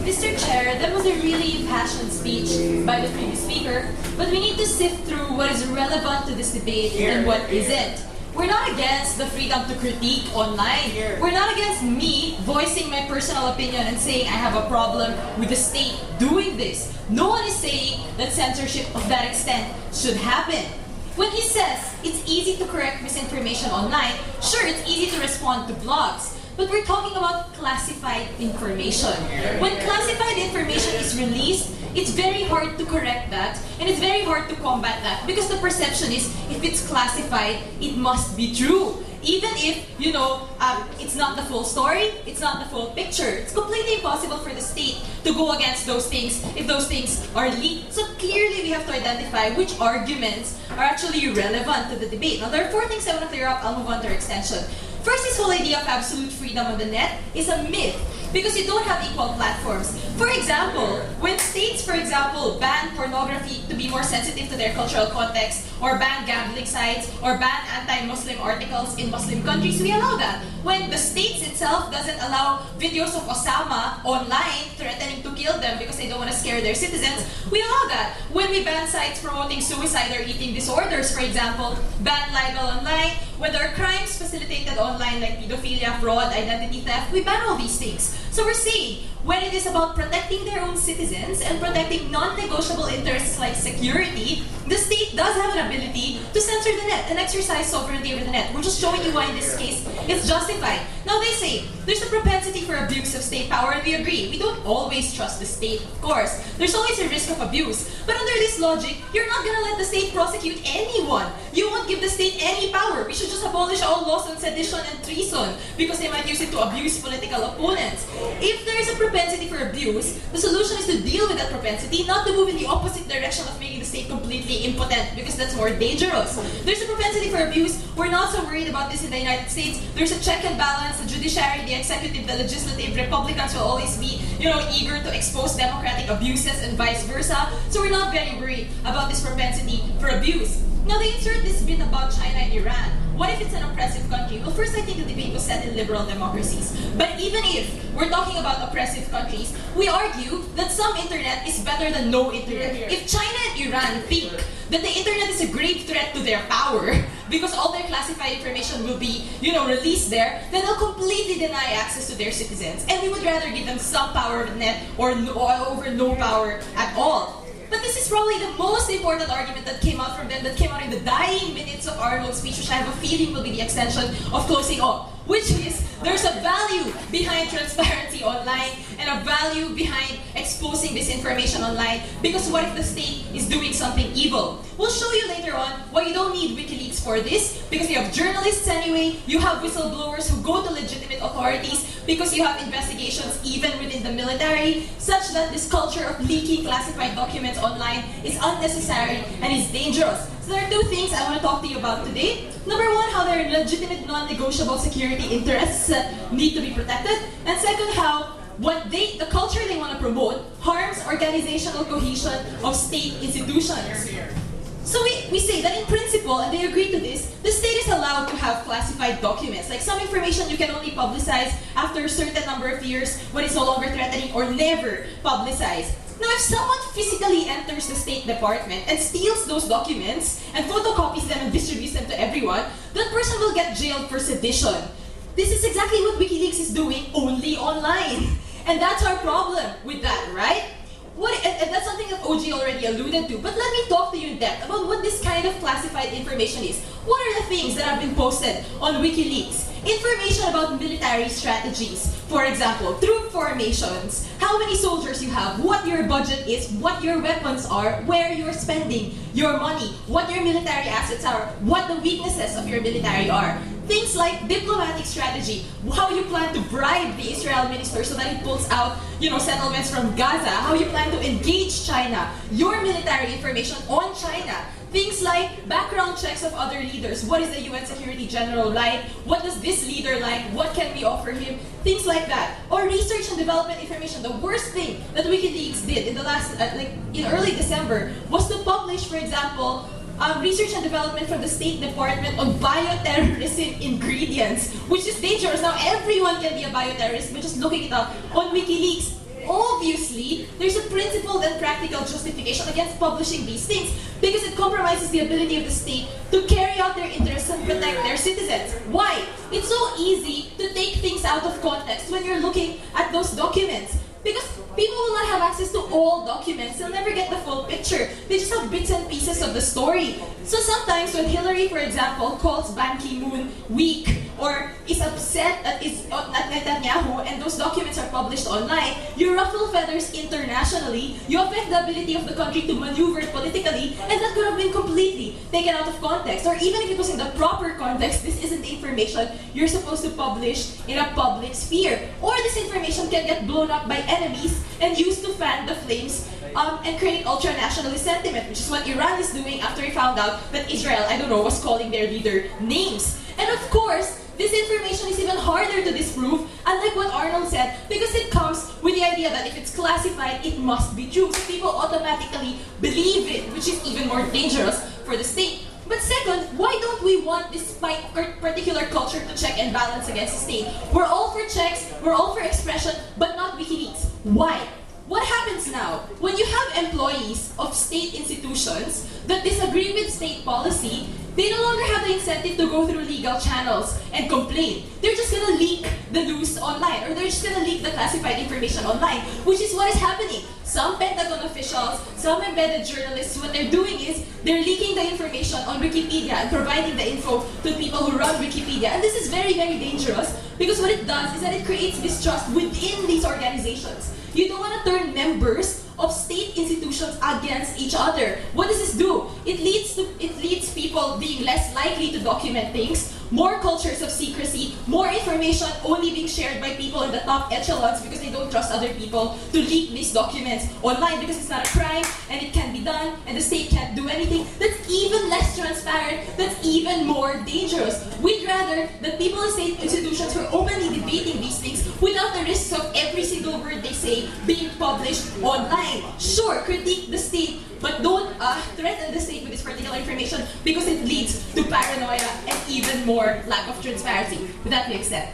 Mr. Chair, that was a really impassioned speech by the previous speaker, but we need to sift through what is relevant to this debate and what isn't. We're not against the freedom to critique online. We're not against me voicing my personal opinion and saying I have a problem with the state doing this. No one is saying that censorship of that extent should happen. When he says it's easy to correct misinformation online, sure, it's easy to respond to blogs. But we're talking about classified information. When classified information is released, it's very hard to correct that, and it's very hard to combat that, because the perception is, if it's classified, it must be true. Even if, it's not the full story, it's not the full picture. It's completely impossible for the state to go against those things if those things are leaked. So clearly we have to identify which arguments are actually relevant to the debate. Now there are 4 things I want to clear up. I'll move on to our extension. First, this whole idea of absolute freedom on the net is a myth, because you don't have equal platforms. For example, when states, ban pornography to be more sensitive to their cultural context, or ban gambling sites, or ban anti-Muslim articles in Muslim countries, we allow that. When the states itself doesn't allow videos of Osama online threatening to kill them because they don't want to scare their citizens, we allow that. When we ban sites promoting suicide or eating disorders, for example, ban libel online, when there are crimes facilitated online like pedophilia, fraud, identity theft, we ban all these things. So we're saying, when it is about protecting their own citizens and protecting non-negotiable interests like security, the state does have an ability to censor the net and exercise sovereignty over the net. We're just showing you why in this case it's justified. Now they say, there's a propensity for abuse of state power, and we agree. We don't always trust the state, of course. There's always a risk of abuse. But under this logic, you're not gonna let the state prosecute anyone. You won't give the state any power. We should just abolish all laws on sedition and treason because they might use it to abuse political opponents. If there is a propensity for abuse, the solution is to deal with that propensity, not to move in the opposite direction of making the state completely impotent, because that's more dangerous. There's a propensity for abuse. We're not so worried about this in the United States. There's a check and balance, the judiciary, the executive, the legislative. Republicans will always be, eager to expose democratic abuses and vice versa. So we're not very worried about this propensity for abuse. Now they insert this bit about China and Iran. What if it's an oppressive country? Well, first I think the debate was set in liberal democracies. But even if we're talking about oppressive countries, we argue that some internet is better than no internet. If China and Iran think that the internet is a grave threat to their power, because all their classified information will be, released there, then they'll completely deny access to their citizens. And we would rather give them some power over the net or over no power at all. But this is probably the most important argument that came out from them, that came out in the dying minutes of Arnold's speech, which I have a feeling will be the extension of closing off, which is there's a value behind transparency online and a value behind exposing this information online, because what if the state is doing something evil? We'll show you later on why you don't need WikiLeaks for this, because you have journalists anyway, you have whistleblowers who go to legitimate authorities, because you have investigations even within the military, such that this culture of leaking classified documents online is unnecessary and is dangerous. So there are 2 things I want to talk to you about today. Number 1, how their legitimate non-negotiable security interests need to be protected. And second, how the culture they want to promote harms organizational cohesion of state institutions. So we say that in principle, and they agree to this, the state is allowed to have classified documents. Like some information you can only publicize after a certain number of years when it's no longer threatening, or never publicize. Now, if someone physically enters the State Department and steals those documents and photocopies them and distributes them to everyone, that person will get jailed for sedition. This is exactly what WikiLeaks is doing, only online. And that's our problem with that, right? And that's something that OG already alluded to, but let me talk to you in depth about what this kind of classified information is. What are the things that have been posted on WikiLeaks? Information about military strategies, for example, troop formations, how many soldiers you have, what your budget is, what your weapons are, where you're spending your money, what your military assets are, what the weaknesses of your military are. Things like diplomatic strategy, how you plan to bribe the Israel minister so that it pulls out, settlements from Gaza, how you plan to engage China, your military information on China. Things like background checks of other leaders. What is the UN Security General like? What does this leader like? What can we offer him? Things like that. Or research and development information. The worst thing that WikiLeaks did in the last, in early December, was to publish, for example, research and development from the State Department on bioterrorism ingredients, which is dangerous. Now everyone can be a bioterrorist by just looking it up on WikiLeaks. obviously, there's a principled and practical justification against publishing these things because it compromises the ability of the state to carry out their interests and protect their citizens. Why? It's so easy to take things out of context when you're looking at those documents. Because people will not have access to all documents. They'll never get the full picture. They just have bits and pieces of the story. So sometimes when Hillary, for example, calls Ban Ki-moon weak or is upset at Netanyahu and those documents are published online, you ruffle feathers internationally, you affect the ability of the country to maneuver politically, and that could have been completely taken out of context. Or even if it was in the proper context, this isn't the information you're supposed to publish in a public sphere. Or this information can get blown up by enemies and used to fan the flames and create ultra-nationalist sentiment, which is what Iran is doing after he found out that Israel, I don't know, was calling their leader names. And of course, this information is even harder to disprove, unlike what Arnold said, because it comes with the idea that if it's classified, it must be true. So people automatically believe it, which is even more dangerous for the state. But second, why don't we want this particular culture to check and balance against the state? We're all for checks, we're all for expression, but not WikiLeaks. Why? What happens now? When you have employees of state institutions that disagree with state policy, they no longer have the incentive to go through legal channels and complain. They're just gonna leak the news online, or they're just gonna leak the classified information online, which is what is happening. Some Pentagon officials, some embedded journalists, what they're doing is they're leaking the information on Wikipedia and providing the info to people who run Wikipedia. And this is very, very dangerous because what it does is that it creates distrust within these organizations. You don't want to turn members of state institutions against each other. What does this do? It leads people being less likely to document things, more cultures of secrecy, more information only being shared by people in the top echelons because they don't trust other people to leak these documents online because it's not a crime and it can be done and the state can't do anything. That's even less transparent, that's even more dangerous. We'd rather that people in state institutions were openly debating these things without the risks of every single word they say being published online. Sure, critique the state, but don't threaten the state with this particular information because it leads to paranoia and even more lack of transparency. With that being said.